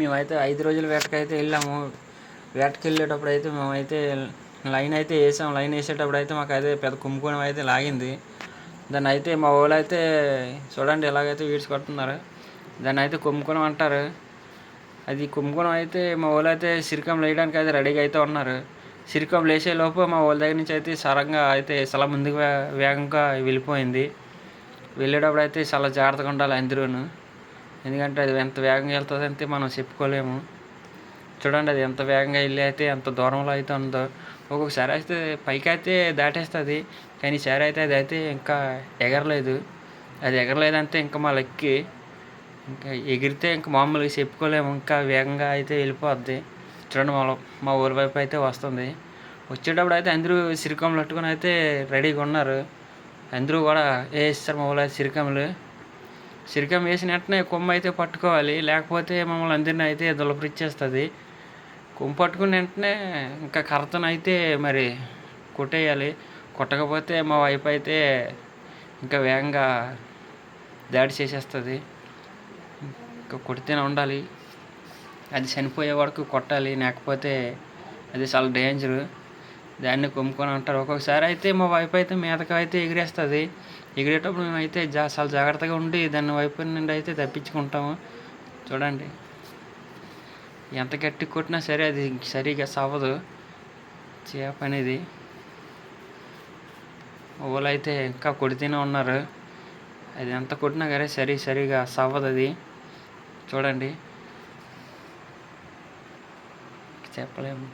మేమైతే 5 రోజుల వేటకైతే వెళ్ళాము. వేటకెళ్ళేటప్పుడు అయితే మేమైతే లైన్ అయితే వేసాం. లైన్ వేసేటప్పుడు అయితే మాకైతే పెద్ద కుంభకోణం అయితే లాగింది. దాన్ని అయితే మా వాళ్ళు అయితే చూడండి ఎలాగైతే ఈడ్చి కొడుతున్నారు. దాన్ని అయితే కుంభకోణం అంటారు. అది కుంభకోణం అయితే మా వాళ్ళు అయితే సిరికం వేయడానికి అయితే రెడీగా అయితే ఉన్నారు. సిరికం లేసే లోపు మా వాళ్ళ దగ్గర నుంచి అయితే సడన్గా అయితే చాలా ముందుకు వేగంగా వెళ్ళిపోయింది. వెళ్ళేటప్పుడు అయితే చాలా జాగ్రత్తగా ఉండాలి అందరూను. ఎందుకంటే అది ఎంత వేగంగా వెళ్తుంది అంటే మనం చెప్పుకోలేము. చూడండి అది ఎంత వేగంగా వెళ్ళి అయితే ఎంత దూరంలో అయితే ఉందో. ఒక్కొక్కసారి అయితే పైకి అయితే దాటేస్తుంది, కానీ ఈసారి అయితే అది అయితే ఇంకా ఎగరలేదు. అది ఎగరలేదంటే ఇంకా మా లక్కి. ఇంకా ఎగిరితే ఇంకా మామూలుగా చెప్పుకోలేము, ఇంకా వేగంగా అయితే వెళ్ళిపోద్ది. చూడండి మా ఊరి వైపు అయితే వస్తుంది. వచ్చేటప్పుడు అయితే అందరూ సిరికమ్మలు పట్టుకొని అయితే రెడీగా ఉన్నారు. అందరూ కూడా వేస్తారు మా ఊళ్ళో సిరికం వేసిన వెంటనే కొమ్మ అయితే పట్టుకోవాలి, లేకపోతే మమ్మల్ని అందరినీ అయితే దులపరిచ్చేస్తుంది. కొమ్మ పట్టుకున్న వెంటనే ఇంకా కర్రతను అయితే మరి కొట్టేయాలి. కొట్టకపోతే మా వైపు అయితే ఇంకా వేగంగా దాడి చేసేస్తుంది. ఇంకా కొడితేనే ఉండాలి, అది చనిపోయే వరకు కొట్టాలి, లేకపోతే అది చాలా డేంజరు. దాన్ని కొమ్ముకొని అంటారు. ఒక్కొక్కసారి అయితే మా వైపు అయితే మీదకి అయితే ఎగిరేస్తుంది. ఎగిరేటప్పుడు మేమైతే చాలా జాగ్రత్తగా ఉండి దాని వైపు నుండి అయితే తప్పించుకుంటాము. చూడండి ఎంత గట్టి కొట్టినా సరే అది సరిగా సవ్వదు చేప అనేది. వాళ్ళు అయితే ఇంకా కొడితేనే ఉన్నారు. అది ఎంత కొట్టినా కానీ సరిగా సవ్వదు అది. చూడండి చెప్పలేము.